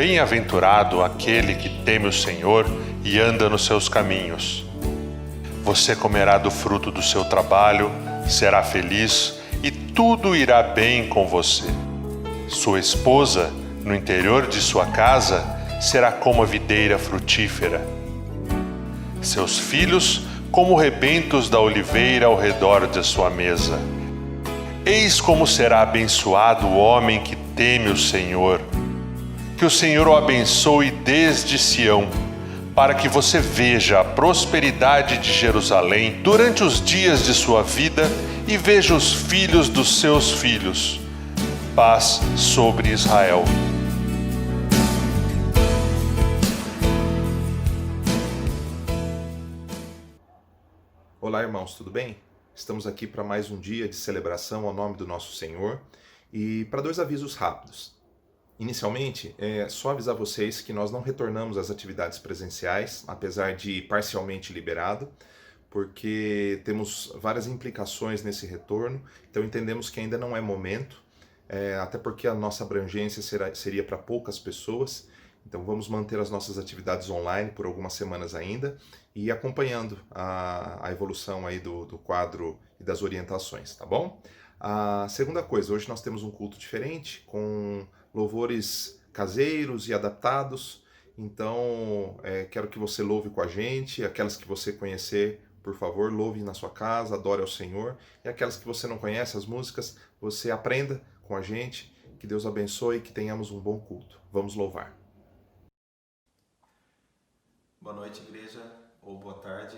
Bem-aventurado aquele que teme o Senhor e anda nos seus caminhos. Você comerá do fruto do seu trabalho, será feliz e tudo irá bem com você. Sua esposa, no interior de sua casa, será como a videira frutífera. Seus filhos, como rebentos da oliveira ao redor de sua mesa. Eis como será abençoado o homem que teme o Senhor. Que o Senhor o abençoe desde Sião, para que você veja a prosperidade de Jerusalém durante os dias de sua vida e veja os filhos dos seus filhos. Paz sobre Israel. Olá, irmãos, tudo bem? Estamos aqui para mais um dia de celebração ao nome do nosso Senhor e para 2 avisos rápidos. Inicialmente, só avisar vocês que nós não retornamos às atividades presenciais, apesar de parcialmente liberado, porque temos várias implicações nesse retorno, então entendemos que ainda não é momento, até porque a nossa abrangência seria para poucas pessoas, então vamos manter as nossas atividades online por algumas semanas ainda e acompanhando a evolução aí do quadro e das orientações, tá bom? A segunda coisa, hoje nós temos um culto diferente, com louvores caseiros e adaptados, então quero que você louve com a gente, aquelas que você conhecer, por favor, louve na sua casa, adore ao Senhor, e aquelas que você não conhece, as músicas, você aprenda com a gente, que Deus abençoe e que tenhamos um bom culto. Vamos louvar. Boa noite, igreja, ou boa tarde.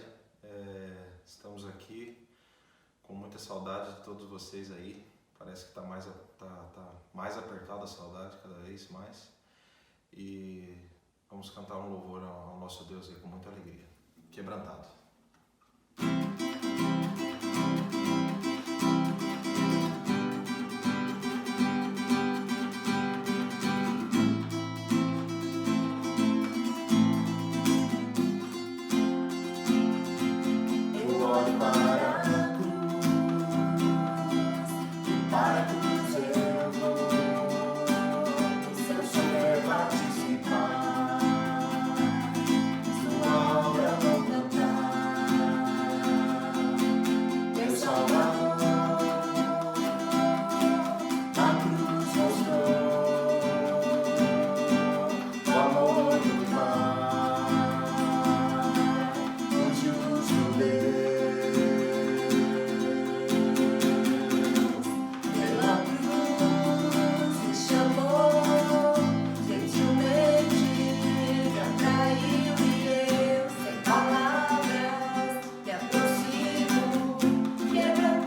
Estamos aqui com muita saudade de todos vocês aí. Parece que tá mais apertada a saudade, cada vez mais. E vamos cantar um louvor ao nosso Deus aí com muita alegria. Quebrantado. Quebra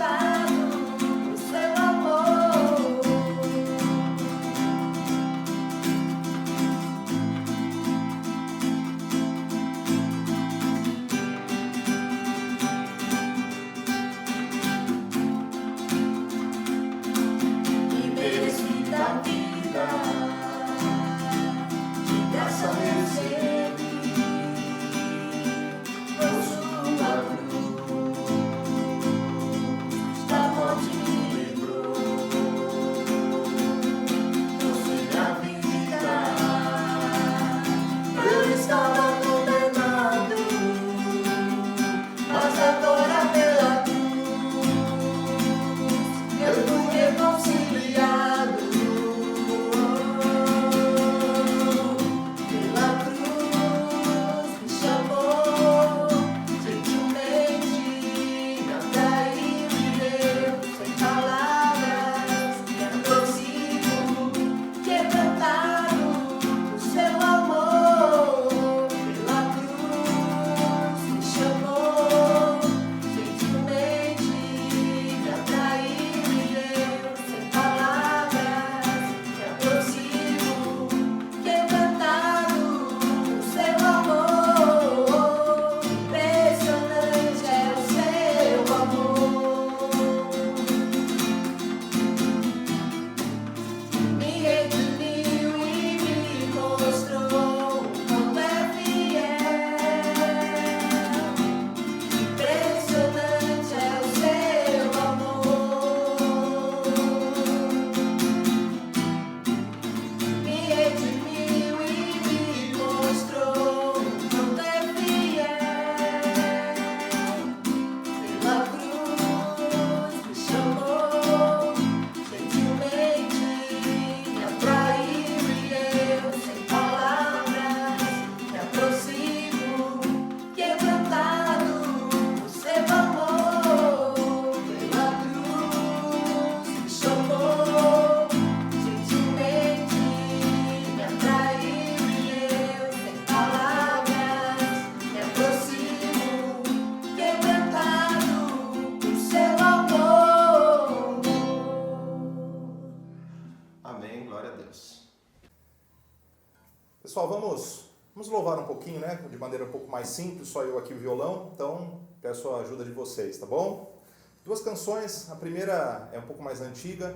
Pessoal, vamos louvar um pouquinho, né? De maneira um pouco mais simples, só eu aqui o violão, então peço a ajuda de vocês, tá bom? Duas canções, a primeira é um pouco mais antiga,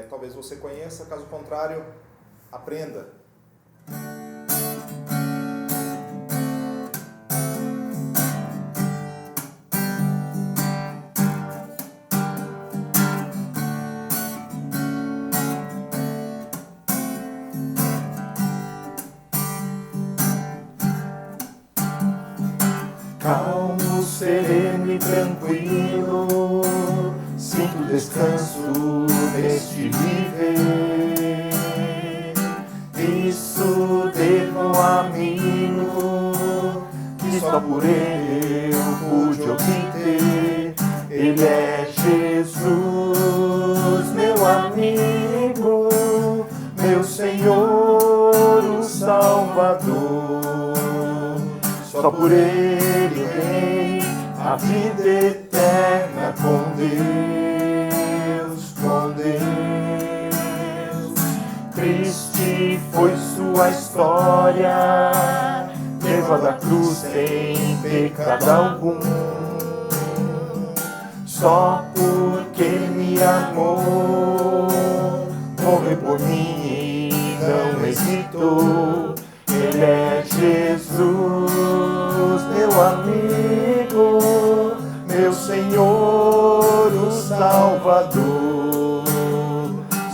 talvez você conheça, caso contrário, aprenda. Calmo, sereno e tranquilo, sinto descanso neste viver. Isso devo ao amigo que só por ele eu pude obter. Ele é Jesus, meu amigo, meu Senhor, o Salvador. Só por ele tem a vida eterna com Deus, com Deus. Triste foi sua história, levada à cruz sem pecado algum. Só porque me amou, morreu por mim e não hesitou. Ele é Jesus, meu amigo, meu Senhor, o Salvador.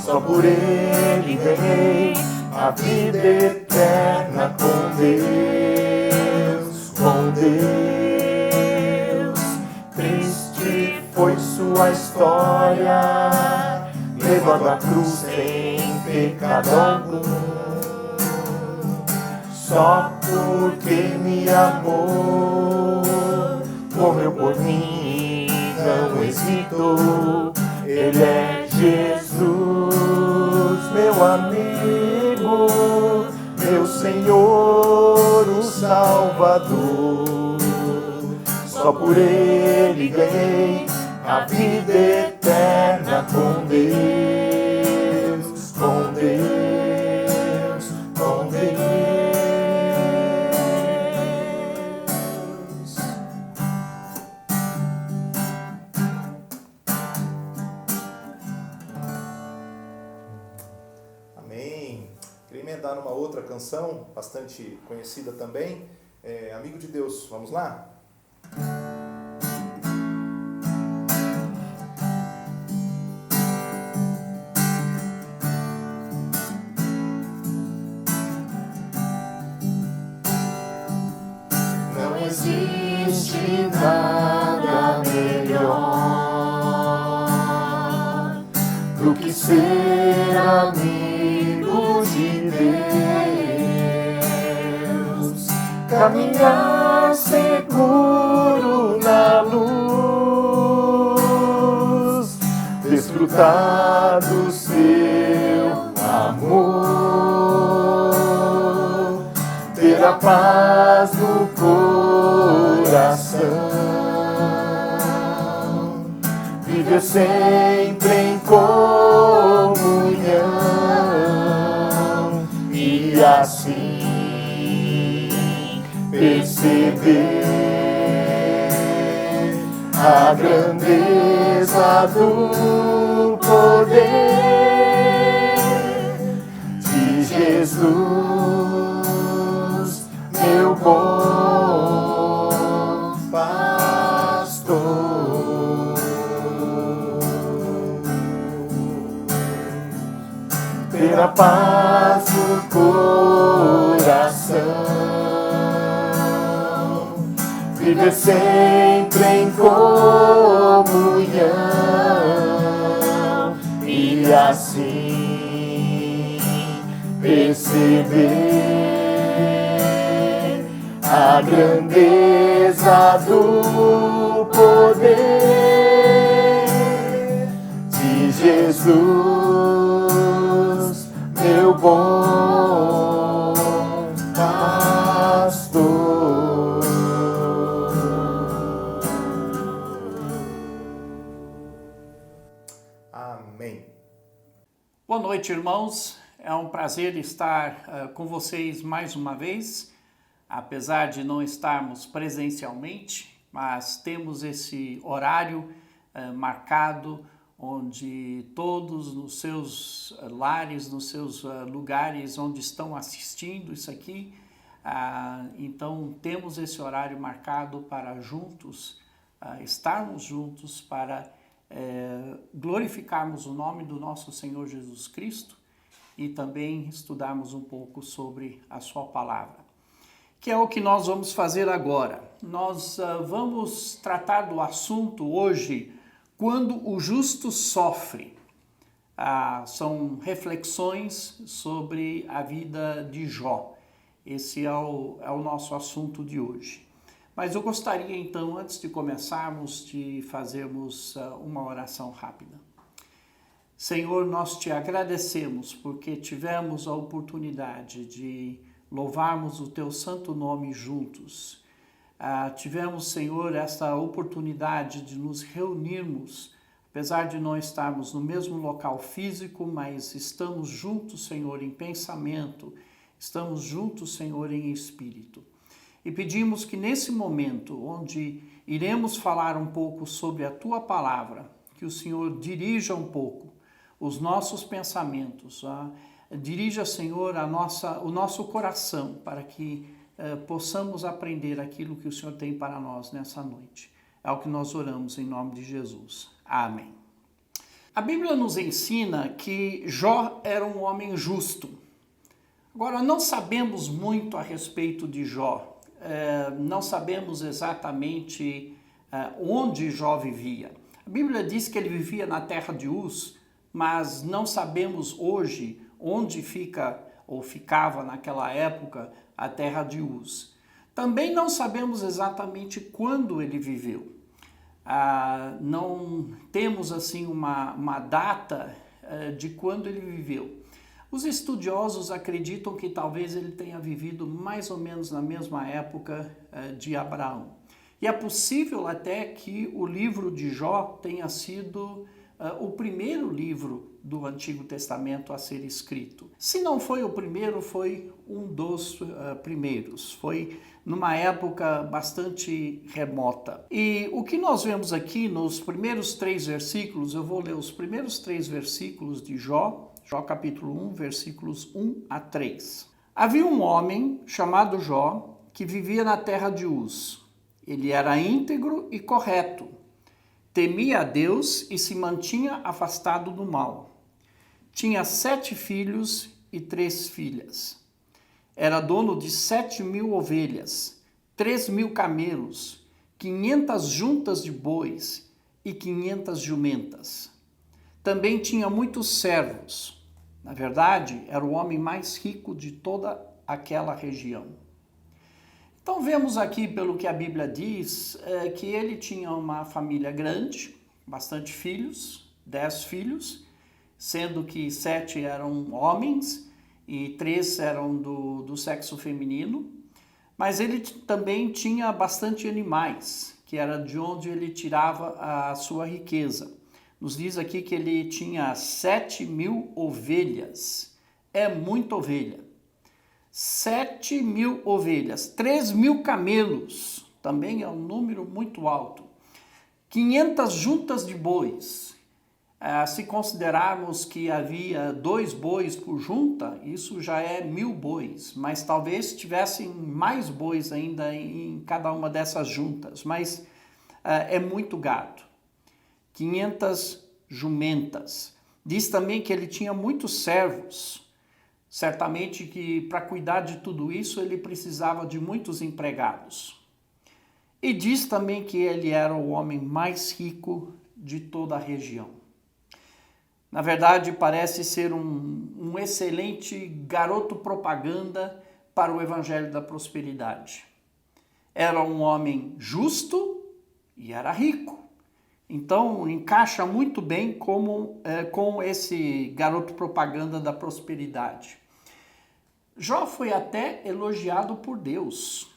Só por ele ganhei a vida eterna com Deus, com Deus. Triste foi sua história, levado à cruz sem pecado algum. Só porque me amou, morreu por mim e não hesitou. Ele é Jesus, meu amigo, meu Senhor, o Salvador. Só por ele ganhei a vida eterna com Deus, com Deus, com Deus. Emendar numa outra canção, bastante conhecida também, Amigo de Deus. Vamos lá? Não existe nada melhor do que ser amigo de Deus, caminhar seguro na luz, desfrutar do seu amor, ter a paz no coração, viver sempre em comunhão e assim perceber a grandeza do poder de Jesus, meu bom pastor. Ter a paz no coração, viver sempre em comunhão e assim perceber a grandeza do poder de Jesus, meu bom pastor. Amém. Boa noite, irmãos. É um prazer estar com vocês mais uma vez, apesar de não estarmos presencialmente, mas temos esse horário marcado, onde todos nos seus lares, nos seus lugares onde estão assistindo isso aqui, então temos esse horário marcado para juntos, estarmos juntos para glorificarmos o nome do nosso Senhor Jesus Cristo e também estudarmos um pouco sobre a sua palavra, que é o que nós vamos fazer agora. Nós vamos tratar do assunto hoje, quando o justo sofre. São reflexões sobre a vida de Jó. Esse é o nosso assunto de hoje. Mas eu gostaria então, antes de começarmos, de fazermos uma oração rápida. Senhor, nós te agradecemos porque tivemos a oportunidade de louvarmos o teu santo nome juntos. Tivemos, Senhor, esta oportunidade de nos reunirmos, apesar de não estarmos no mesmo local físico, mas estamos juntos, Senhor, em pensamento, estamos juntos, Senhor, em espírito. E pedimos que nesse momento, onde iremos falar um pouco sobre a tua palavra, que o Senhor dirija um pouco os nossos pensamentos, dirija, Senhor, o nosso coração, para que possamos aprender aquilo que o Senhor tem para nós nessa noite. É o que nós oramos em nome de Jesus. Amém. A Bíblia nos ensina que Jó era um homem justo. Agora, não sabemos muito a respeito de Jó. Não sabemos exatamente onde Jó vivia. A Bíblia diz que ele vivia na terra de Uz, mas não sabemos hoje onde fica ou ficava naquela época a terra de Uz. Também não sabemos exatamente quando ele viveu. Não temos assim uma data de quando ele viveu. Os estudiosos acreditam que talvez ele tenha vivido mais ou menos na mesma época de Abraão. E é possível até que o livro de Jó tenha sido o primeiro livro do Antigo Testamento a ser escrito. Se não foi o primeiro, foi um dos primeiros. Foi numa época bastante remota. E o que nós vemos aqui nos primeiros 3 versículos, eu vou ler os primeiros 3 versículos de Jó, Jó capítulo 1, versículos 1 a 3. Havia um homem chamado Jó que vivia na terra de Uz. Ele era íntegro e correto. Temia a Deus e se mantinha afastado do mal. Tinha 7 filhos e 3 filhas. Era dono de 7.000 ovelhas, 3.000 camelos, 500 juntas de bois e 500 jumentas. Também tinha muitos servos. Na verdade, era o homem mais rico de toda aquela região. Então vemos aqui, pelo que a Bíblia diz, que ele tinha uma família grande, bastante filhos, 10 filhos, sendo que 7 eram homens e 3 eram do sexo feminino, mas ele também tinha bastante animais, que era de onde ele tirava a sua riqueza. Nos diz aqui que ele tinha 7.000 ovelhas, é muita ovelha. 7.000 ovelhas, 3.000 camelos, também é um número muito alto. 500 juntas de bois. Se considerarmos que havia 2 bois por junta, isso já é 1.000 bois, mas talvez tivessem mais bois ainda em cada uma dessas juntas, mas é muito gado. 500 jumentas. Diz também que ele tinha muitos servos. Certamente que para cuidar de tudo isso ele precisava de muitos empregados. E diz também que ele era o homem mais rico de toda a região. Na verdade, parece ser um excelente garoto propaganda para o Evangelho da Prosperidade. Era um homem justo e era rico. Então, encaixa muito bem com esse garoto propaganda da prosperidade. Jó foi até elogiado por Deus.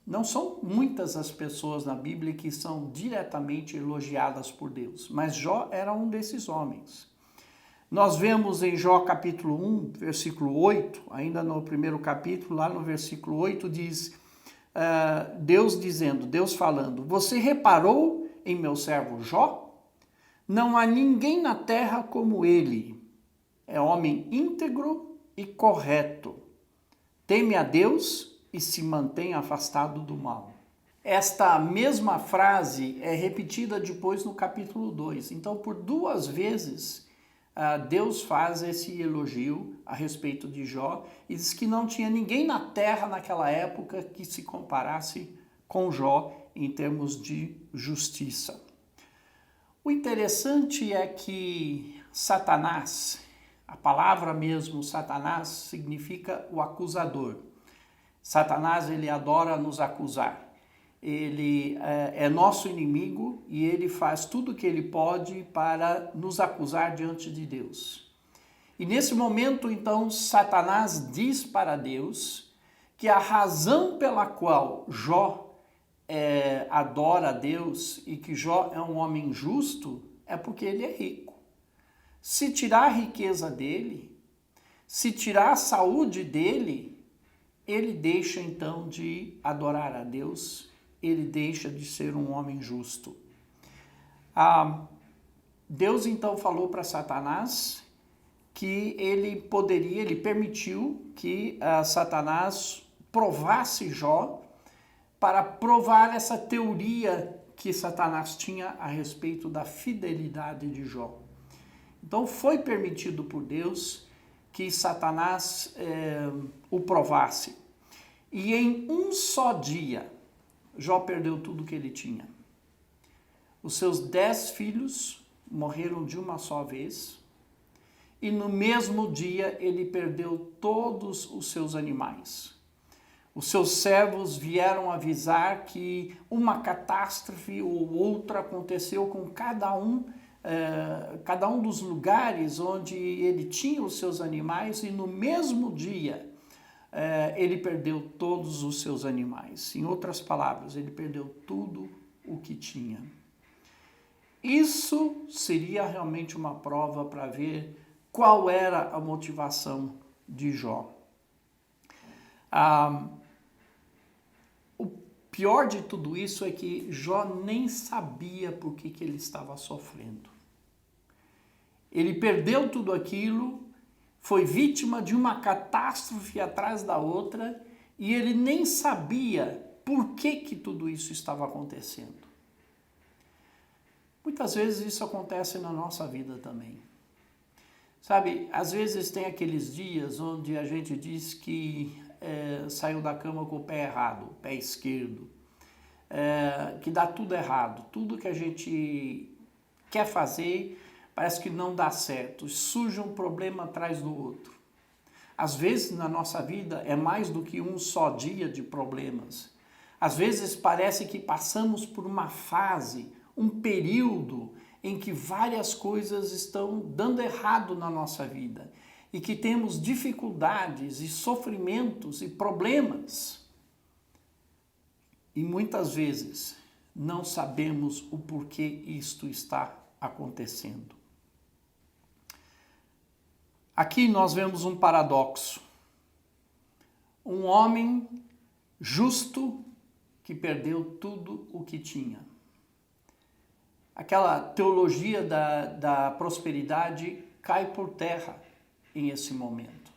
Não são muitas as pessoas na Bíblia que são diretamente elogiadas por Deus, mas Jó era um desses homens. Nós vemos em Jó capítulo 1, versículo 8, ainda no primeiro capítulo, lá no versículo 8, diz Deus falando, você reparou em meu servo Jó? Não há ninguém na terra como ele. É homem íntegro e correto. Teme a Deus e se mantém afastado do mal. Esta mesma frase é repetida depois no capítulo 2. Então, por 2 vezes, Deus faz esse elogio a respeito de Jó e diz que não tinha ninguém na terra naquela época que se comparasse com Jó em termos de justiça. O interessante é que Satanás, a palavra mesmo Satanás significa o acusador. Satanás, ele adora nos acusar. Ele é nosso inimigo e ele faz tudo o que ele pode para nos acusar diante de Deus. E nesse momento, então, Satanás diz para Deus que a razão pela qual Jó adora a Deus e que Jó é um homem justo é porque ele é rico. Se tirar a riqueza dele, se tirar a saúde dele, ele deixa então de adorar a Deus, ele deixa de ser um homem justo. Deus então falou para Satanás que ele permitiu que Satanás provasse Jó para provar essa teoria que Satanás tinha a respeito da fidelidade de Jó. Então foi permitido por Deus que Satanás o provasse. E em um só dia, Jó perdeu tudo que ele tinha. Os seus 10 filhos morreram de uma só vez. E no mesmo dia ele perdeu todos os seus animais. Os seus servos vieram avisar que uma catástrofe ou outra aconteceu com cada um dos lugares onde ele tinha os seus animais, e no mesmo dia ele perdeu todos os seus animais. Em outras palavras, ele perdeu tudo o que tinha. Isso seria realmente uma prova para ver qual era a motivação de Jó. O pior de tudo isso é que Jó nem sabia por que ele estava sofrendo. Ele perdeu tudo aquilo, foi vítima de uma catástrofe atrás da outra, e ele nem sabia por que tudo isso estava acontecendo. Muitas vezes isso acontece na nossa vida também. Sabe, às vezes tem aqueles dias onde a gente diz que saiu da cama com o pé errado, o pé esquerdo, que dá tudo errado, tudo que a gente quer fazer parece que não dá certo, surge um problema atrás do outro. Às vezes na nossa vida é mais do que um só dia de problemas. Às vezes parece que passamos por uma fase, um período em que várias coisas estão dando errado na nossa vida e que temos dificuldades e sofrimentos e problemas. E muitas vezes não sabemos o porquê isto está acontecendo. Aqui nós vemos um paradoxo. Um homem justo que perdeu tudo o que tinha. Aquela teologia da prosperidade cai por terra em esse momento.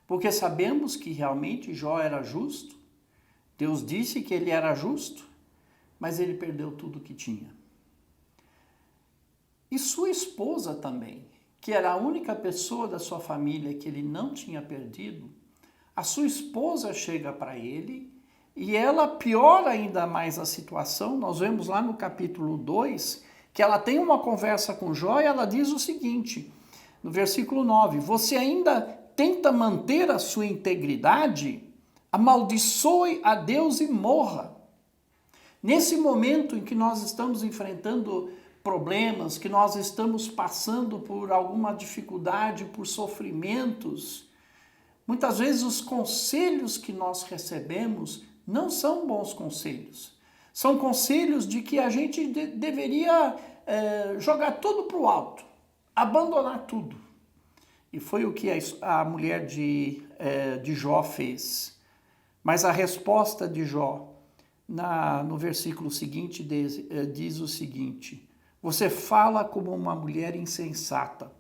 Porque sabemos que realmente Jó era justo, Deus disse que ele era justo, mas ele perdeu tudo o que tinha. E sua esposa também, que era a única pessoa da sua família que ele não tinha perdido, a sua esposa chega para ele e ela piora ainda mais a situação. Nós vemos lá no capítulo 2 que ela tem uma conversa com Jó e ela diz o seguinte, no versículo 9, você ainda tenta manter a sua integridade? Amaldiçoe a Deus e morra. Nesse momento em que nós estamos enfrentando problemas, que nós estamos passando por alguma dificuldade, por sofrimentos, muitas vezes os conselhos que nós recebemos não são bons conselhos. São conselhos de que a gente deveria jogar tudo para o alto, abandonar tudo, E foi o que a mulher de Jó fez. Mas a resposta de Jó, no versículo seguinte, diz o seguinte: você fala como uma mulher insensata.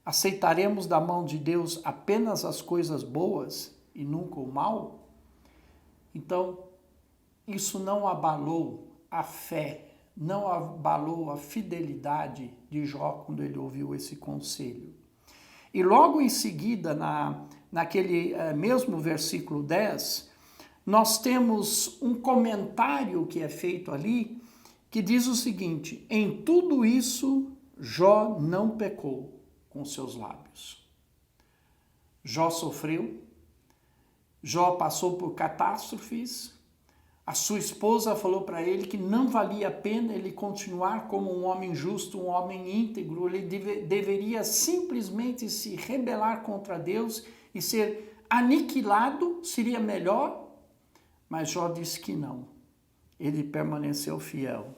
Aceitaremos da mão de Deus apenas as coisas boas e nunca o mal? Então, isso não abalou a fé, não abalou a fidelidade de Jó quando ele ouviu esse conselho. E logo em seguida, naquele mesmo versículo 10, nós temos um comentário que é feito ali, que diz o seguinte: em tudo isso, Jó não pecou com seus lábios. Jó sofreu, Jó passou por catástrofes, a sua esposa falou para ele que não valia a pena ele continuar como um homem justo, um homem íntegro, ele deveria simplesmente se rebelar contra Deus e ser aniquilado, seria melhor, mas Jó disse que não, ele permaneceu fiel.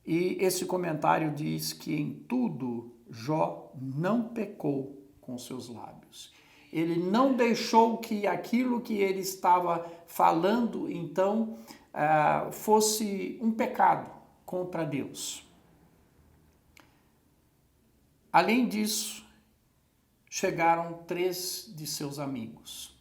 E esse comentário diz que em tudo Jó não pecou com seus lábios. Ele não deixou que aquilo que ele estava falando, então, fosse um pecado contra Deus. Além disso, chegaram 3 de seus amigos.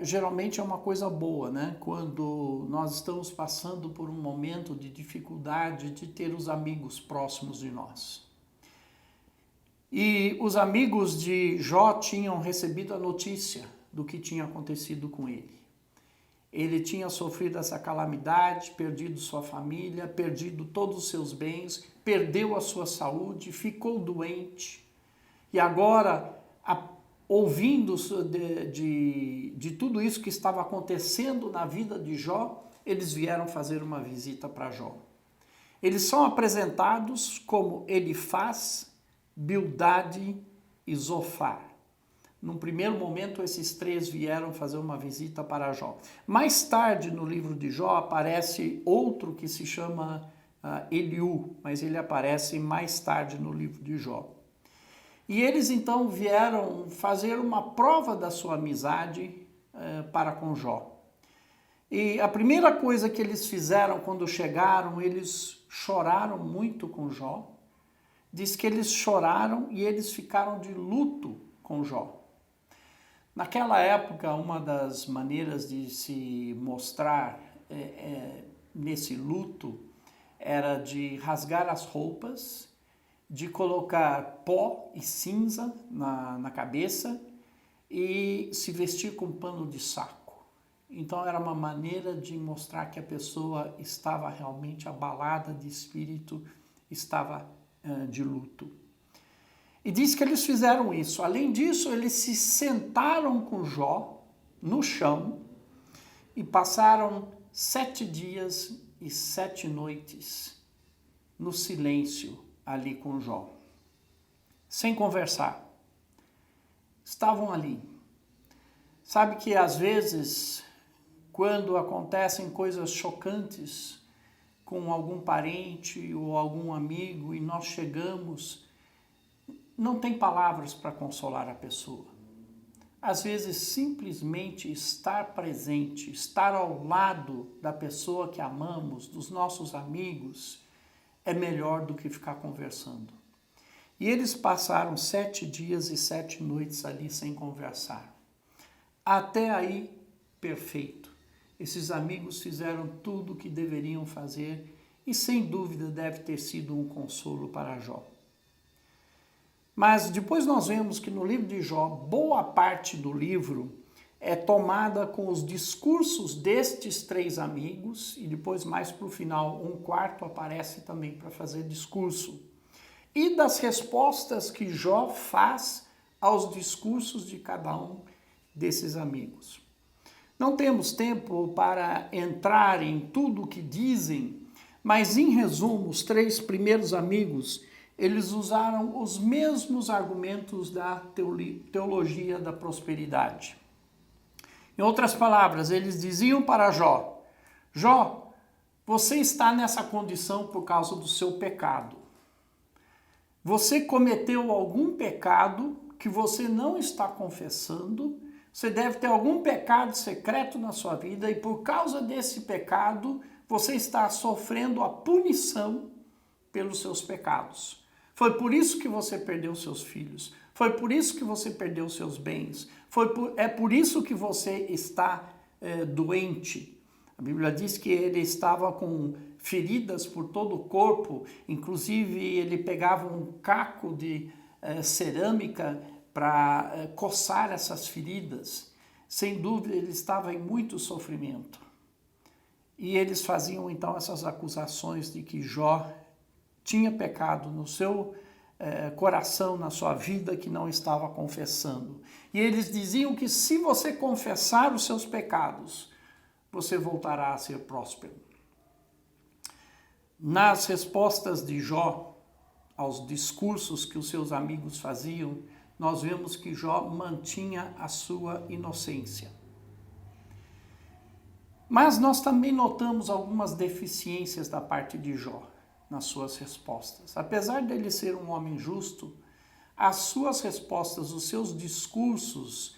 Geralmente é uma coisa boa, né? Quando nós estamos passando por um momento de dificuldade, de ter os amigos próximos de nós. E os amigos de Jó tinham recebido a notícia do que tinha acontecido com ele. Ele tinha sofrido essa calamidade, perdido sua família, perdido todos os seus bens, perdeu a sua saúde, ficou doente. E agora, ouvindo de tudo isso que estava acontecendo na vida de Jó, eles vieram fazer uma visita para Jó. Eles são apresentados como Elifaz, Bildade e Zofar. Num primeiro momento, esses 3 vieram fazer uma visita para Jó. Mais tarde, no livro de Jó, aparece outro que se chama Eliú, mas ele aparece mais tarde no livro de Jó. E eles, então, vieram fazer uma prova da sua amizade para com Jó. E a primeira coisa que eles fizeram quando chegaram, eles choraram muito com Jó. Diz que eles choraram e eles ficaram de luto com Jó. Naquela época, uma das maneiras de se mostrar nesse luto era de rasgar as roupas, de colocar pó e cinza na cabeça e se vestir com pano de saco. Então era uma maneira de mostrar que a pessoa estava realmente abalada de espírito, estava de luto. E diz que eles fizeram isso. Além disso, eles se sentaram com Jó no chão e passaram 7 dias e 7 noites no silêncio ali com Jó, sem conversar. Estavam ali. Sabe que às vezes, quando acontecem coisas chocantes com algum parente ou algum amigo e nós chegamos, não tem palavras para consolar a pessoa. Às vezes, simplesmente estar presente, estar ao lado da pessoa que amamos, dos nossos amigos, é melhor do que ficar conversando. E eles passaram 7 dias e 7 noites ali sem conversar. Até aí, perfeito. Esses amigos fizeram tudo o que deveriam fazer e, sem dúvida, deve ter sido um consolo para Jó. Mas depois nós vemos que no livro de Jó, boa parte do livro é tomada com os discursos destes 3 amigos e depois, mais para o final, 1/4 aparece também para fazer discurso. E das respostas que Jó faz aos discursos de cada um desses amigos. Não temos tempo para entrar em tudo o que dizem, mas em resumo, os 3 primeiros amigos, eles usaram os mesmos argumentos da teologia da prosperidade. Em outras palavras, eles diziam para Jó: Jó, você está nessa condição por causa do seu pecado. você cometeu algum pecado que você não está confessando, você deve ter algum pecado secreto na sua vida e por causa desse pecado você está sofrendo a punição pelos seus pecados. Foi por isso que você perdeu seus filhos, foi por isso que você perdeu seus bens, é por isso que você está doente. A Bíblia diz que ele estava com feridas por todo o corpo, inclusive ele pegava um caco de cerâmica para coçar essas feridas. Sem dúvida, ele estava em muito sofrimento. E eles faziam então essas acusações de que Jó tinha pecado no seu coração, na sua vida, que não estava confessando. E eles diziam que se você confessar os seus pecados, você voltará a ser próspero. Nas respostas de Jó aos discursos que os seus amigos faziam, nós vemos que Jó mantinha a sua inocência. Mas nós também notamos algumas deficiências da parte de Jó nas suas respostas. Apesar dele ser um homem justo, as suas respostas, os seus discursos,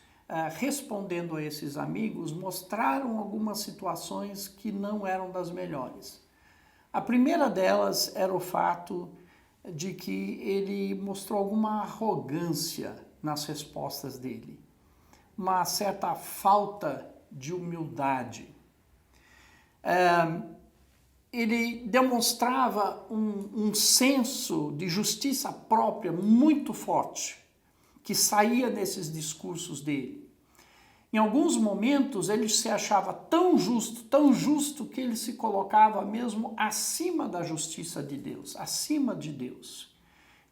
respondendo a esses amigos, mostraram algumas situações que não eram das melhores. A primeira delas era o fato de que ele mostrou alguma arrogância nas respostas dele, uma certa falta de humildade. Ele demonstrava um senso de justiça própria muito forte, que saía desses discursos dele. Em alguns momentos ele se achava tão justo que ele se colocava mesmo acima da justiça de Deus, acima de Deus.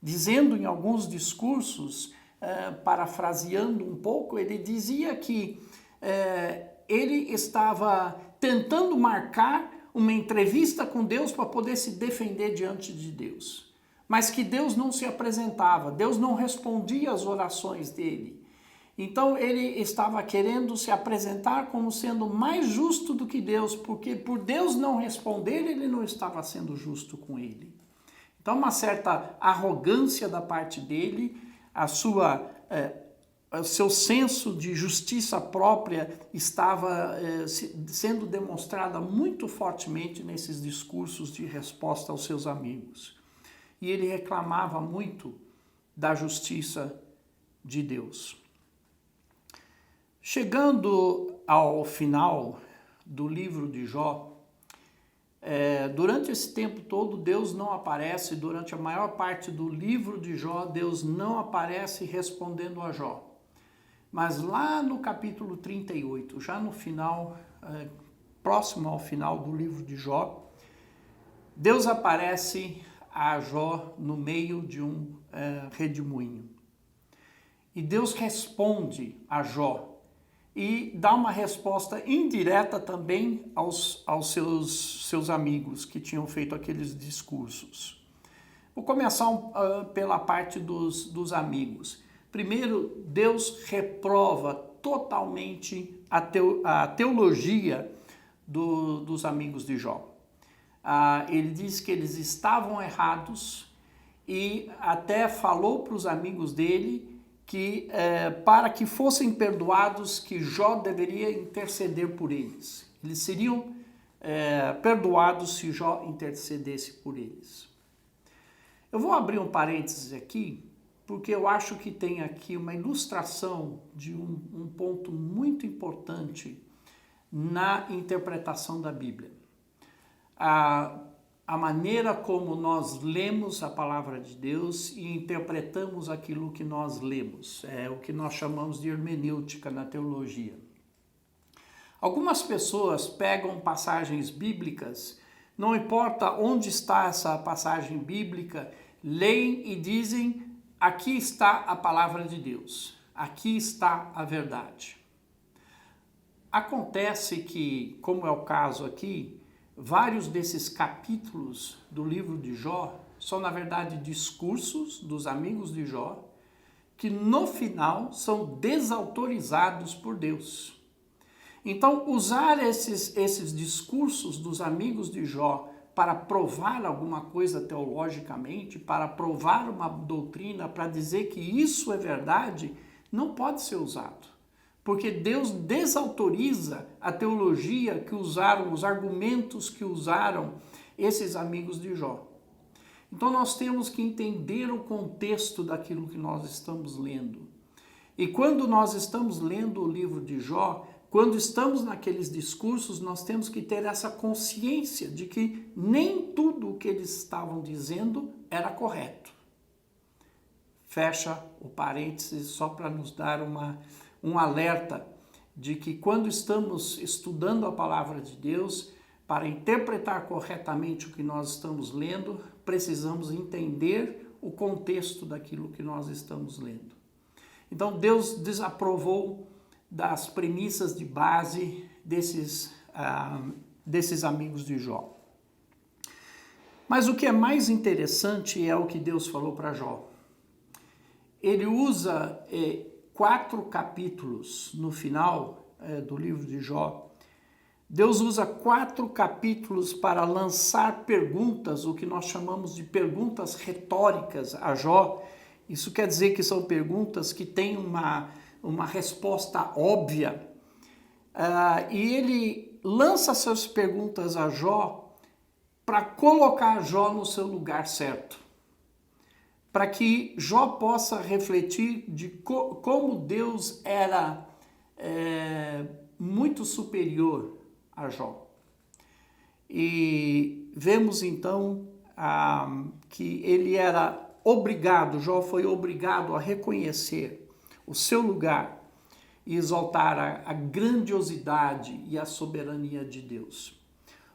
Dizendo em alguns discursos, parafraseando um pouco, ele dizia que ele estava tentando marcar uma entrevista com Deus para poder se defender diante de Deus, mas que Deus não se apresentava, Deus não respondia às orações dele. Então ele estava querendo se apresentar como sendo mais justo do que Deus, porque por Deus não responder, ele não estava sendo justo com ele. Então uma certa arrogância da parte dele, o seu senso de justiça própria estava sendo demonstrada muito fortemente nesses discursos de resposta aos seus amigos. E ele reclamava muito da justiça de Deus. Chegando ao final do livro de Jó, durante esse tempo todo Deus não aparece, durante a maior parte do livro de Jó, Deus não aparece respondendo a Jó. Mas lá no capítulo 38, já no final, próximo ao final do livro de Jó, Deus aparece a Jó no meio de um redemoinho. E Deus responde a Jó e dá uma resposta indireta também aos seus amigos que tinham feito aqueles discursos. Vou começar pela parte dos amigos. Primeiro, Deus reprova totalmente a teologia dos amigos de Jó. Ele diz que eles estavam errados e até falou para os amigos dele que para que fossem perdoados, que Jó deveria interceder por eles. Eles seriam perdoados se Jó intercedesse por eles. Eu vou abrir um parênteses aqui, porque eu acho que tem aqui uma ilustração de um ponto muito importante na interpretação da Bíblia. A maneira como nós lemos a palavra de Deus e interpretamos aquilo que nós lemos. É o que nós chamamos de hermenêutica na teologia. Algumas pessoas pegam passagens bíblicas, não importa onde está essa passagem bíblica, leem e dizem: aqui está a palavra de Deus, aqui está a verdade. Acontece que, como é o caso aqui, vários desses capítulos do livro de Jó são, na verdade, discursos dos amigos de Jó, que no final são desautorizados por Deus. Então, usar esses discursos dos amigos de Jó para provar alguma coisa teologicamente, para provar uma doutrina, para dizer que isso é verdade, não pode ser usado. Porque Deus desautoriza a teologia que usaram, os argumentos que usaram esses amigos de Jó. Então nós temos que entender o contexto daquilo que nós estamos lendo. E quando nós estamos lendo o livro de Jó, quando estamos naqueles discursos, nós temos que ter essa consciência de que nem tudo o que eles estavam dizendo era correto. Fecha o parênteses só para nos dar um alerta de que quando estamos estudando a palavra de Deus, para interpretar corretamente o que nós estamos lendo, precisamos entender o contexto daquilo que nós estamos lendo. Então Deus desaprovou das premissas de base desses amigos de Jó. Mas o que é mais interessante é o que Deus falou para Jó. Ele usa 4 capítulos no final do livro de Jó. Deus usa 4 capítulos para lançar perguntas, o que nós chamamos de perguntas retóricas a Jó. Isso quer dizer que são perguntas que têm uma resposta óbvia. E ele lança essas perguntas a Jó para colocar Jó no seu lugar certo. Para que Jó possa refletir de como Deus era muito superior a Jó. E vemos então que ele era obrigado, Jó foi obrigado a reconhecer o seu lugar e exaltar a grandiosidade e a soberania de Deus.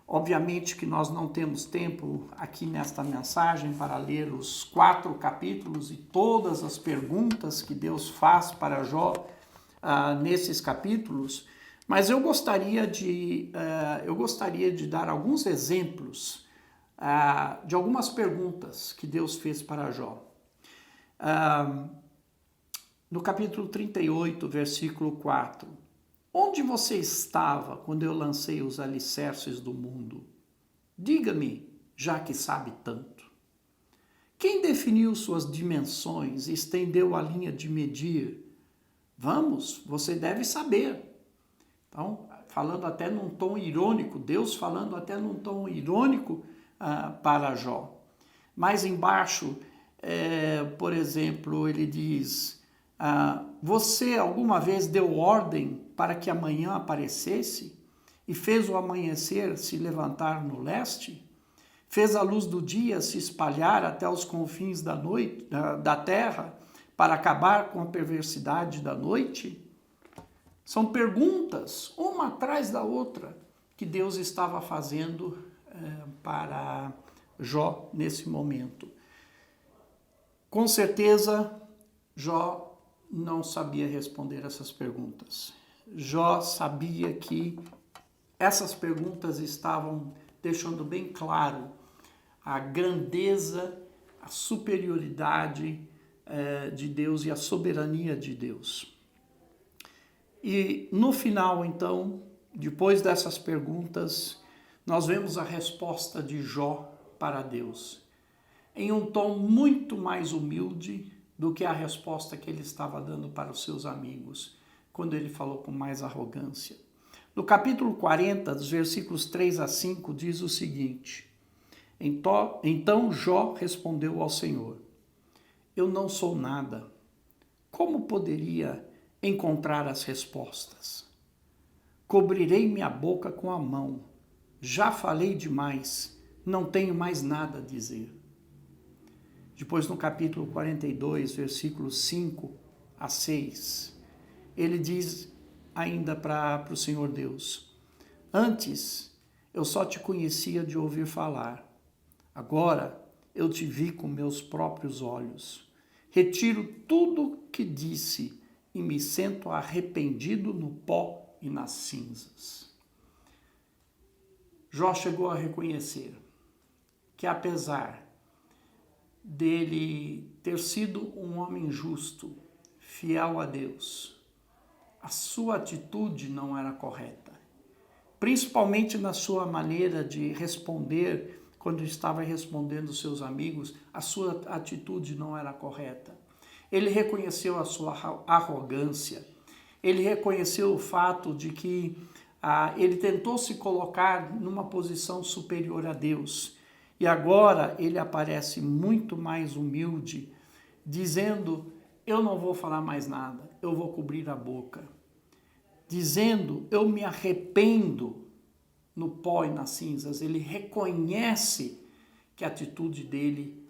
Obviamente que nós não temos tempo aqui nesta mensagem para ler os 4 capítulos e todas as perguntas que Deus faz para Jó nesses capítulos, mas eu gostaria de dar alguns exemplos de algumas perguntas que Deus fez para Jó. No capítulo 38, versículo 4. Onde você estava quando eu lancei os alicerces do mundo? Diga-me, já que sabe tanto. Quem definiu suas dimensões e estendeu a linha de medir? Vamos, você deve saber. Então, falando até num tom irônico, Deus falando até num tom irônico para Jó. Mais embaixo, por exemplo, ele diz: você alguma vez deu ordem para que amanhã aparecesse e fez o amanhecer se levantar no leste? Fez a luz do dia se espalhar até os confins da terra para acabar com a perversidade da noite? São perguntas, uma atrás da outra, que Deus estava fazendo para Jó nesse momento. Com certeza, Jó não sabia responder essas perguntas. Jó sabia que essas perguntas estavam deixando bem claro a grandeza, a superioridade de Deus e a soberania de Deus. E no final, então, depois dessas perguntas, nós vemos a resposta de Jó para Deus, em um tom muito mais humilde do que a resposta que ele estava dando para os seus amigos, quando ele falou com mais arrogância. No capítulo 40, dos versículos 3 a 5, diz o seguinte: Então Jó respondeu ao Senhor: Eu não sou nada. Como poderia encontrar as respostas? Cobrirei minha boca com a mão. Já falei demais, não tenho mais nada a dizer. Depois, no capítulo 42, versículos 5 a 6, ele diz ainda para o Senhor Deus: Antes eu só te conhecia de ouvir falar. Agora eu te vi com meus próprios olhos. Retiro tudo que disse e me sinto arrependido no pó e nas cinzas. Jó chegou a reconhecer que, apesar dele ter sido um homem justo, fiel a Deus, a sua atitude não era correta, principalmente na sua maneira de responder quando estava respondendo seus amigos, a sua atitude não era correta. Ele reconheceu a sua arrogância. Ele reconheceu o fato de que ele tentou se colocar numa posição superior a Deus. E agora ele aparece muito mais humilde, dizendo: eu não vou falar mais nada, eu vou cobrir a boca. Dizendo: eu me arrependo no pó e nas cinzas. Ele reconhece que a atitude dele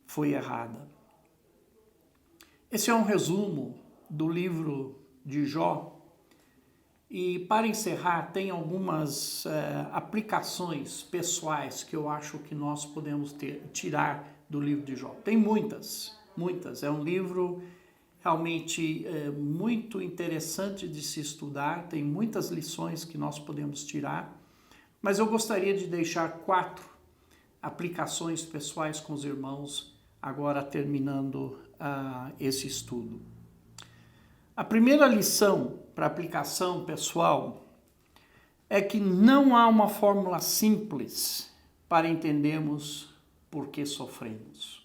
foi errada. Esse é um resumo do livro de Jó. E para encerrar, tem algumas aplicações pessoais que eu acho que nós podemos tirar do livro de Jó. Tem muitas. É um livro realmente muito interessante de se estudar, tem muitas lições que nós podemos tirar, mas eu gostaria de deixar 4 aplicações pessoais com os irmãos, agora terminando esse estudo. A primeira lição para aplicação pessoal é que não há uma fórmula simples para entendermos por que sofremos.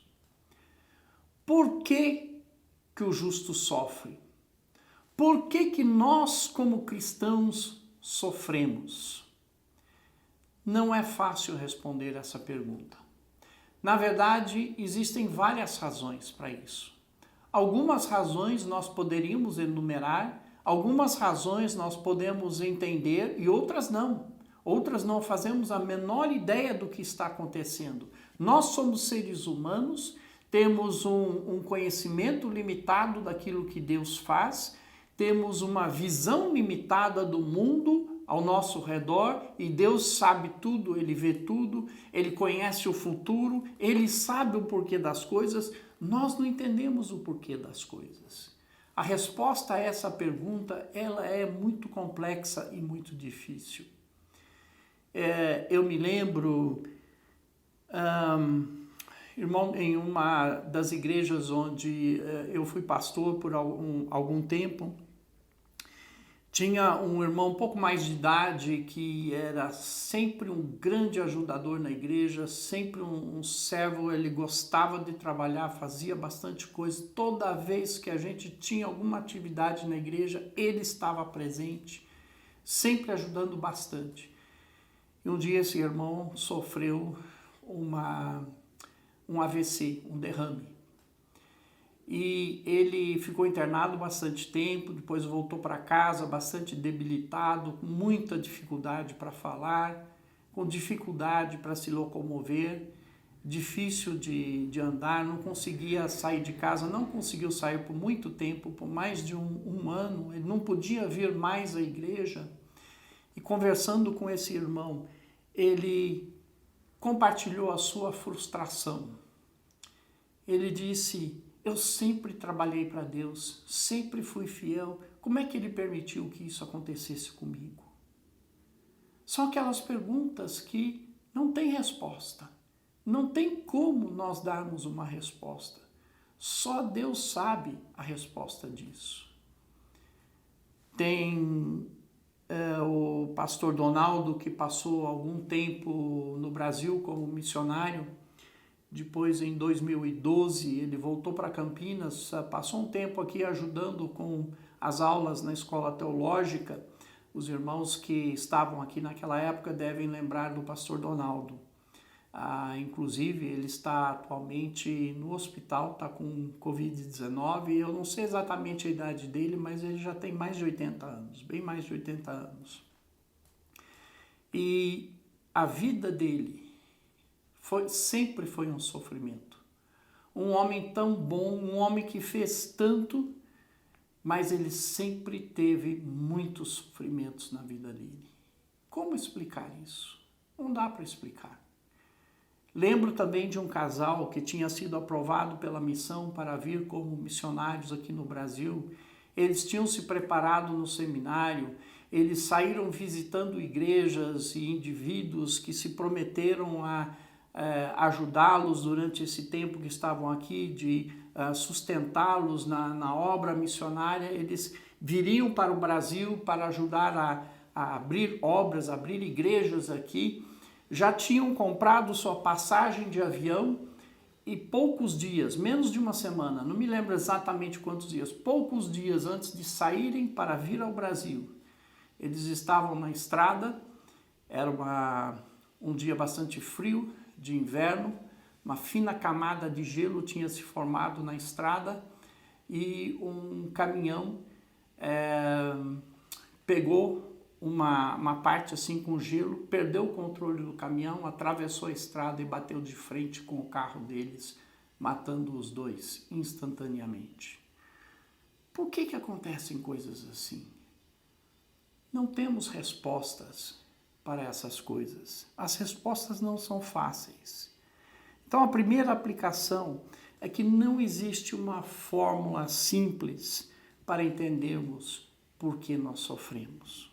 Por que o justo sofre? Por que nós, como cristãos, sofremos? Não é fácil responder essa pergunta. Na verdade, existem várias razões para isso. Algumas razões nós poderíamos enumerar, algumas razões nós podemos entender e outras não. Outras não fazemos a menor ideia do que está acontecendo. Nós somos seres humanos, temos um conhecimento limitado daquilo que Deus faz, temos uma visão limitada do mundo ao nosso redor e Deus sabe tudo, Ele vê tudo, Ele conhece o futuro, Ele sabe o porquê das coisas, nós não entendemos o porquê das coisas. A resposta a essa pergunta, ela é muito complexa e muito difícil. Eu me lembro... irmão, em uma das igrejas onde eu fui pastor por algum tempo, tinha um irmão um pouco mais de idade que era sempre um grande ajudador na igreja, sempre um servo, ele gostava de trabalhar, fazia bastante coisa. Toda vez que a gente tinha alguma atividade na igreja, ele estava presente, sempre ajudando bastante. E um dia esse irmão sofreu um AVC, um derrame. E ele ficou internado bastante tempo, depois voltou para casa bastante debilitado, com muita dificuldade para falar, com dificuldade para se locomover, difícil de andar, não conseguia sair de casa, não conseguiu sair por muito tempo, por mais de um ano, ele não podia vir mais à igreja. E conversando com esse irmão, ele compartilhou a sua frustração. Ele disse: eu sempre trabalhei para Deus, sempre fui fiel, como é que Ele permitiu que isso acontecesse comigo? São aquelas perguntas que não têm resposta, não tem como nós darmos uma resposta, só Deus sabe a resposta disso. Tem o pastor Donaldo, que passou algum tempo no Brasil como missionário. Depois, em 2012, ele voltou para Campinas, passou um tempo aqui ajudando com as aulas na escola teológica. Os irmãos que estavam aqui naquela época devem lembrar do pastor Donaldo. Inclusive, ele está atualmente no hospital, está com Covid-19. Eu não sei exatamente a idade dele, mas ele já tem mais de 80 anos, bem mais de 80 anos. E a vida dele sempre foi um sofrimento. Um homem tão bom, um homem que fez tanto, mas ele sempre teve muitos sofrimentos na vida dele. Como explicar isso? Não dá para explicar. Lembro também de um casal que tinha sido aprovado pela missão para vir como missionários aqui no Brasil. Eles tinham se preparado no seminário, eles saíram visitando igrejas e indivíduos que se prometeram a ajudá-los durante esse tempo que estavam aqui, de sustentá-los na obra missionária. Eles viriam para o Brasil para ajudar a abrir obras, abrir igrejas aqui. já tinham comprado sua passagem de avião e poucos dias, menos de uma semana, não me lembro exatamente quantos dias, poucos dias antes de saírem para vir ao Brasil, eles estavam na estrada, era um dia bastante frio, de inverno, uma fina camada de gelo tinha se formado na estrada e um caminhão pegou uma parte assim com gelo, perdeu o controle do caminhão, atravessou a estrada e bateu de frente com o carro deles, matando os dois instantaneamente. Por que acontecem coisas assim? Não temos respostas para essas coisas. As respostas não são fáceis. Então a primeira aplicação é que não existe uma fórmula simples para entendermos por que nós sofremos.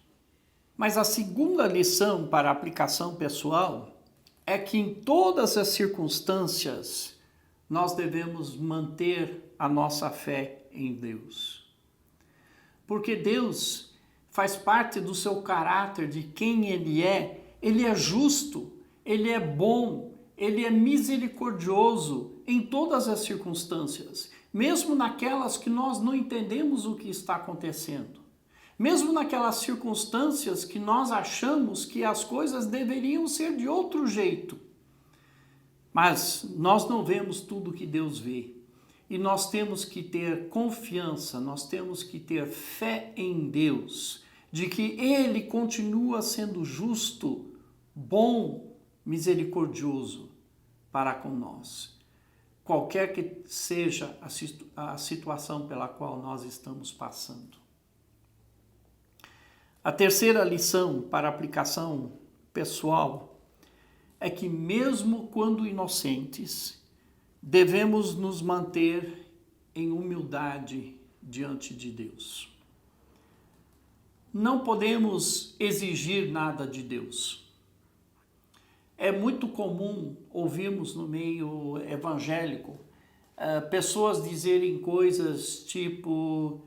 Mas a segunda lição para a aplicação pessoal é que em todas as circunstâncias nós devemos manter a nossa fé em Deus. Porque Deus faz parte do seu caráter, de quem Ele é justo, Ele é bom, Ele é misericordioso em todas as circunstâncias, mesmo naquelas que nós não entendemos o que está acontecendo. Mesmo naquelas circunstâncias que nós achamos que as coisas deveriam ser de outro jeito. Mas nós não vemos tudo que Deus vê. E nós temos que ter confiança, nós temos que ter fé em Deus, de que Ele continua sendo justo, bom, misericordioso para com nós. Qualquer que seja a situação pela qual nós estamos passando. A terceira lição para aplicação pessoal é que mesmo quando inocentes, devemos nos manter em humildade diante de Deus. Não podemos exigir nada de Deus. É muito comum ouvirmos no meio evangélico pessoas dizerem coisas tipo...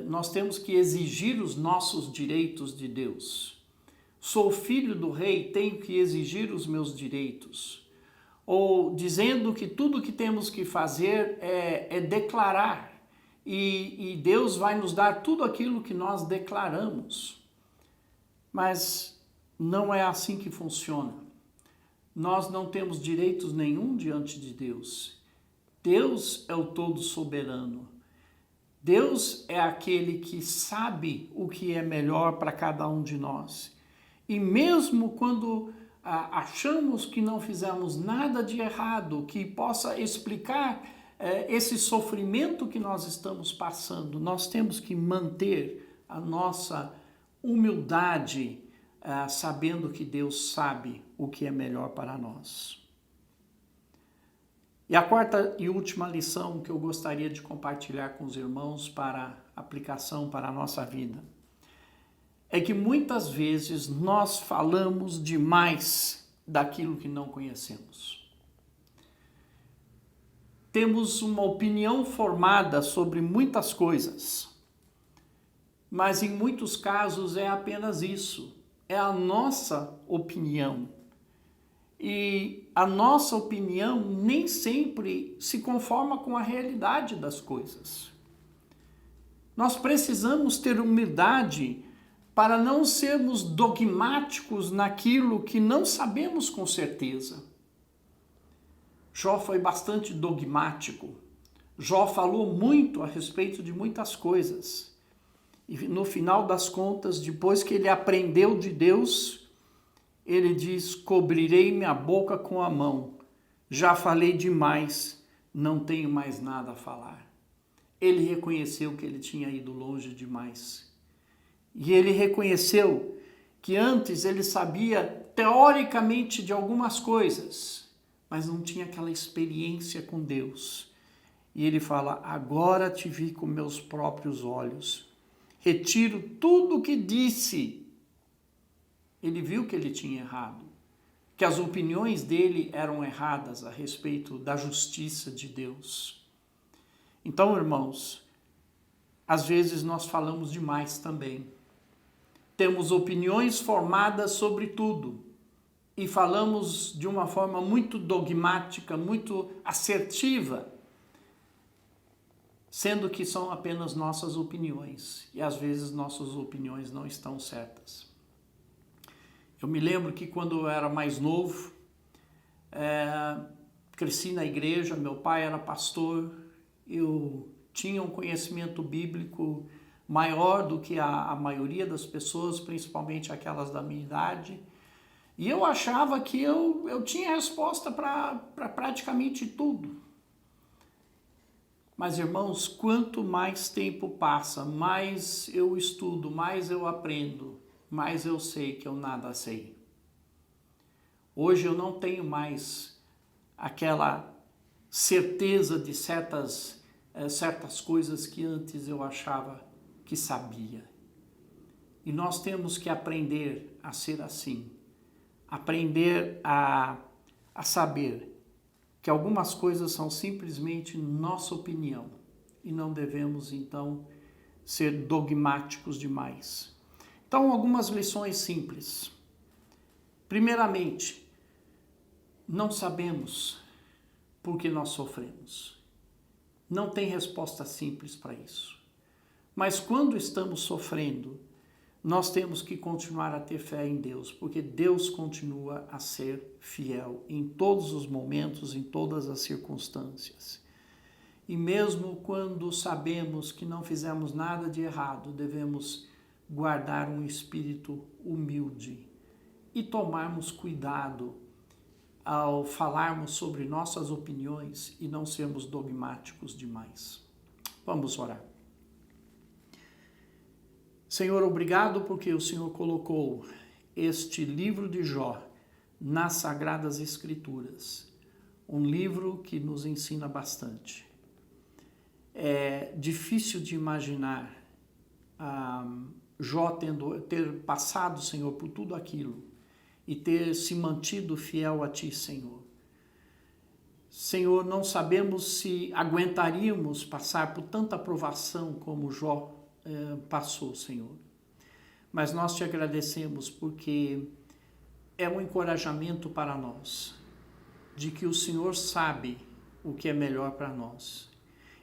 nós temos que exigir os nossos direitos de Deus. Sou filho do rei, tenho que exigir os meus direitos. Ou dizendo que tudo que temos que fazer é declarar e Deus vai nos dar tudo aquilo que nós declaramos. Mas não é assim que funciona. Nós não temos direitos nenhum diante de Deus. Deus é o todo soberano. Deus é aquele que sabe o que é melhor para cada um de nós. E mesmo quando achamos que não fizemos nada de errado, que possa explicar esse sofrimento que nós estamos passando, nós temos que manter a nossa humildade, sabendo que Deus sabe o que é melhor para nós. E a quarta e última lição que eu gostaria de compartilhar com os irmãos para aplicação para a nossa vida é que muitas vezes nós falamos demais daquilo que não conhecemos. Temos uma opinião formada sobre muitas coisas, mas em muitos casos é apenas isso, é a nossa opinião. E a nossa opinião nem sempre se conforma com a realidade das coisas. Nós precisamos ter humildade para não sermos dogmáticos naquilo que não sabemos com certeza. Jó foi bastante dogmático. Jó falou muito a respeito de muitas coisas. E no final das contas, depois que ele aprendeu de Deus, ele diz: cobrirei minha boca com a mão. Já falei demais, não tenho mais nada a falar. Ele reconheceu que ele tinha ido longe demais. E ele reconheceu que antes ele sabia teoricamente de algumas coisas, mas não tinha aquela experiência com Deus. E ele fala: agora te vi com meus próprios olhos. Retiro tudo o que disse. Ele viu que ele tinha errado, que as opiniões dele eram erradas a respeito da justiça de Deus. Então, irmãos, às vezes nós falamos demais também. Temos opiniões formadas sobre tudo, e falamos de uma forma muito dogmática, muito assertiva, sendo que são apenas nossas opiniões, e às vezes nossas opiniões não estão certas. Eu me lembro que quando eu era mais novo, cresci na igreja, meu pai era pastor, eu tinha um conhecimento bíblico maior do que a maioria das pessoas, principalmente aquelas da minha idade, e eu achava que eu tinha resposta para praticamente tudo. Mas, irmãos, quanto mais tempo passa, mais eu estudo, mais eu aprendo, mais eu sei que eu nada sei. Hoje eu não tenho mais aquela certeza de certas coisas que antes eu achava que sabia. E nós temos que aprender a ser assim, aprender a saber que algumas coisas são simplesmente nossa opinião e não devemos, então, ser dogmáticos demais. Então, algumas lições simples. Primeiramente, não sabemos por que nós sofremos. Não tem resposta simples para isso. Mas quando estamos sofrendo, nós temos que continuar a ter fé em Deus, porque Deus continua a ser fiel em todos os momentos, em todas as circunstâncias. E mesmo quando sabemos que não fizemos nada de errado, devemos guardar um espírito humilde e tomarmos cuidado ao falarmos sobre nossas opiniões e não sermos dogmáticos demais. Vamos orar. Senhor, obrigado porque o Senhor colocou este livro de Jó nas Sagradas Escrituras, um livro que nos ensina bastante. É difícil de imaginar Jó ter passado, Senhor, por tudo aquilo e ter se mantido fiel a Ti, Senhor. Senhor, não sabemos se aguentaríamos passar por tanta provação como Jó passou, Senhor. Mas nós te agradecemos porque é um encorajamento para nós, de que o Senhor sabe o que é melhor para nós.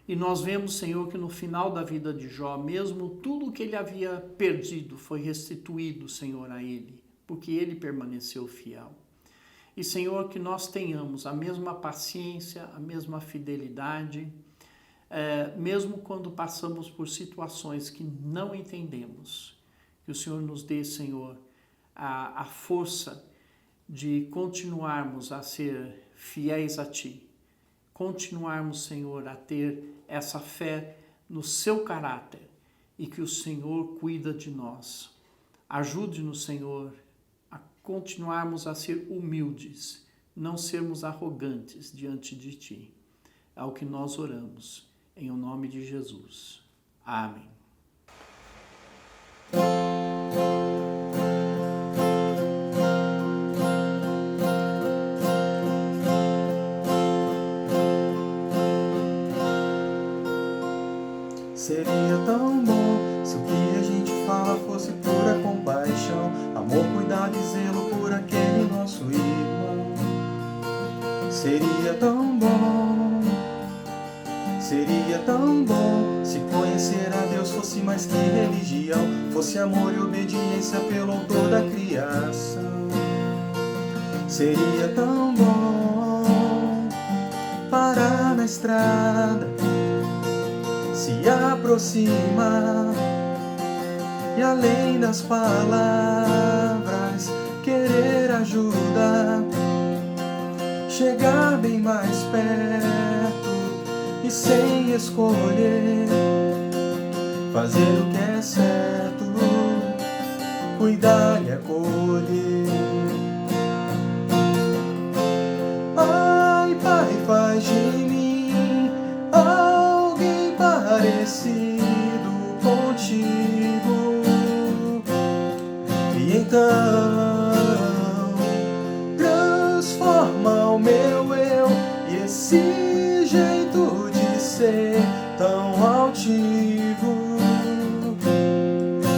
E nós vemos, Senhor, que no final da vida de Jó, mesmo tudo o que ele havia perdido foi restituído, Senhor, a ele, porque ele permaneceu fiel. E, Senhor, que nós tenhamos a mesma paciência, a mesma fidelidade, mesmo quando passamos por situações que não entendemos, que o Senhor nos dê, Senhor, a força de continuarmos a ser fiéis a Ti, continuarmos, Senhor, a ter essa fé no Seu caráter e que o Senhor cuida de nós. Ajude-nos, Senhor, a continuarmos a ser humildes, não sermos arrogantes diante de Ti. É o que nós oramos. Em o nome de Jesus. Amém. Seria tão bom se o que a gente fala fosse pura compaixão, amor, cuidado e zelo por aquele nosso irmão. Seria tão bom se conhecer a Deus fosse mais que religião, fosse amor e obediência pelo autor da criação. Seria tão bom parar na estrada, se aproximar e além das palavras querer ajuda, chegar bem mais perto e sem escolher fazer o que é certo, cuidar e acolher. Ai, Pai, faz de mim alguém parecido contigo, e então transforma o meu eu e esse jeito de ser tão altivo.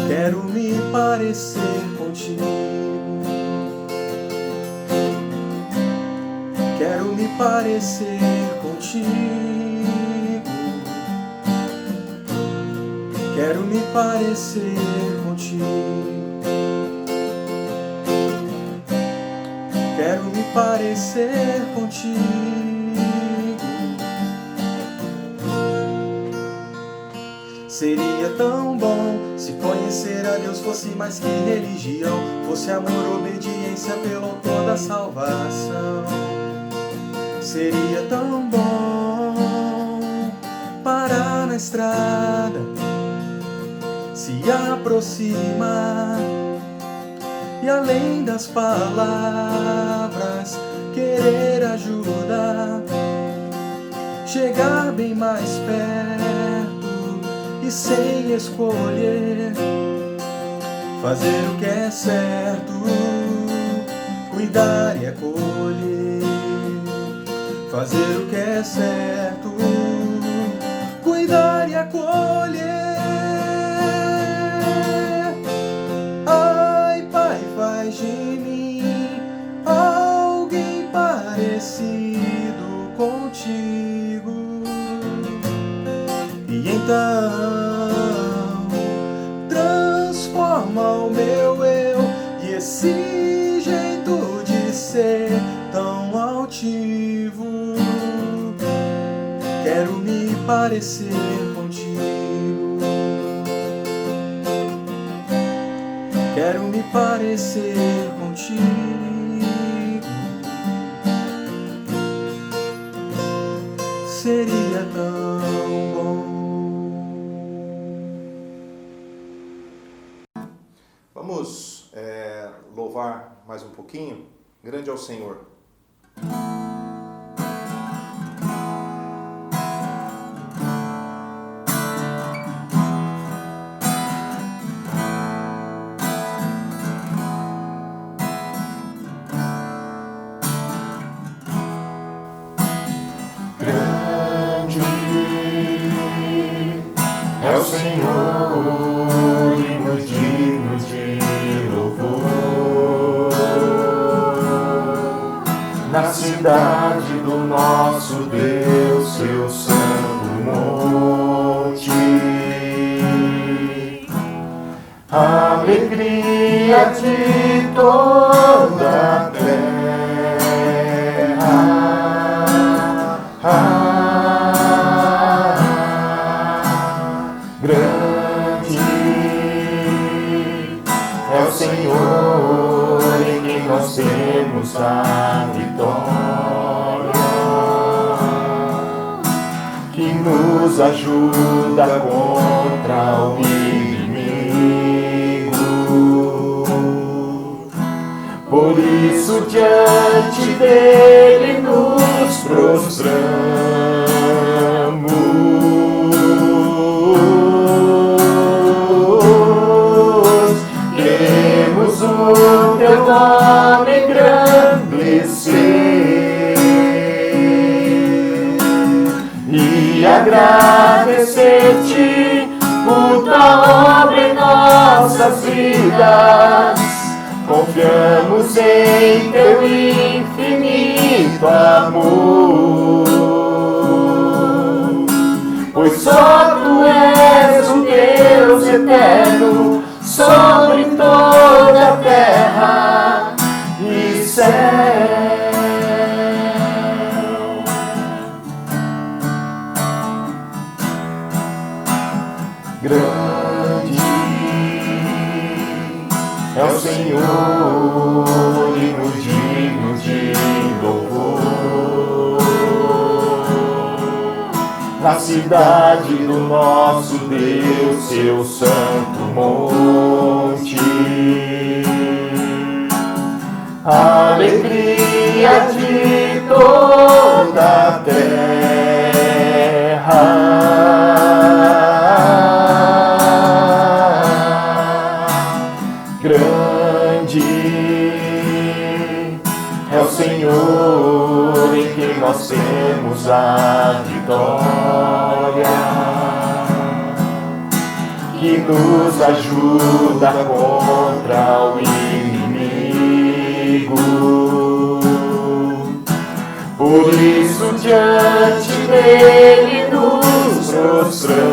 Quero me parecer contigo. Quero me parecer contigo. Quero me parecer contigo. Quero me parecer contigo. Seria tão bom se conhecer a Deus fosse mais que religião, fosse amor, obediência pelo autor da salvação. Seria tão bom parar na estrada, se aproximar e além das palavras querer ajuda, chegar bem mais perto e sem escolher fazer o que é certo, cuidar e acolher. Fazer o que é certo, cuidar e acolher. Ai, Pai, faz de mim alguém parecido contigo. E então transforma o meu eu e esse jeito de ser tão altivo. Quero me parecer contigo. Quero me parecer contigo. Seria tão bom. Vamos louvar mais um pouquinho? Grande é o Senhor. É o Senhor, hino digno de louvor, na cidade do nosso Deus, seu santo monte. Alegria de toda a terra. Grande é o Senhor em quem nós temos a vitória, que nos ajuda contra o inimigo. Por isso diante dele nos prostramos. Queremos o teu nome engrandecer e agradecer-te por tua obra em nossas vidas. Confiamos em teu infinito amor, pois só tu és o Deus eterno sobre toda a terra e céu. Grande é o Senhor, hino digno de louvor, na cidade do nosso Deus, seu santo monte. Alegria de toda a terra. Grande é o Senhor em quem nós temos a vitória, que nos ajuda contra o inimigo. Por isso diante dele nos prostramos.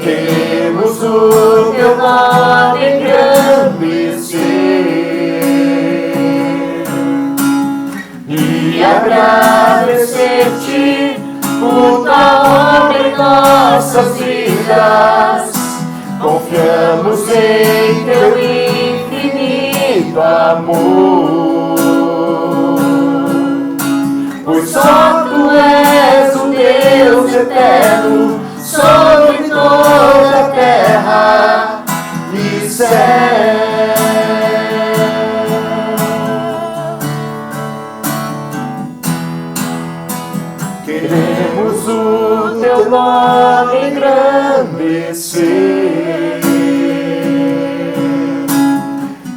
Queremos o teu nome engrandecer e agradecer-te por tua obra em nossas vidas. Confiamos em teu infinito amor, pois só tu és o Deus eterno sobre toda a terra e céu. Queremos o teu nome engrandecer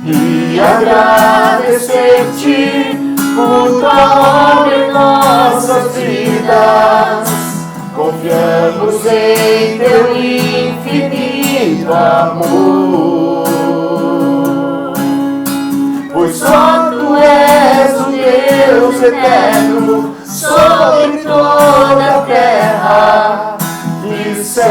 e agradecer-te por tua obra em nossas vidas. Confiamos em teu infinito amor, pois só tu és o Deus eterno sobre toda a terra e céu.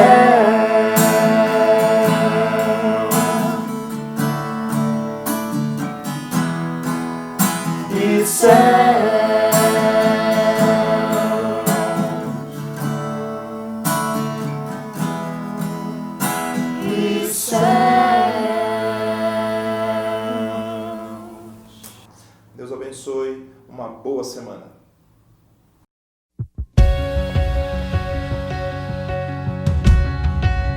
E céu. E céu. Deus abençoe, uma boa semana.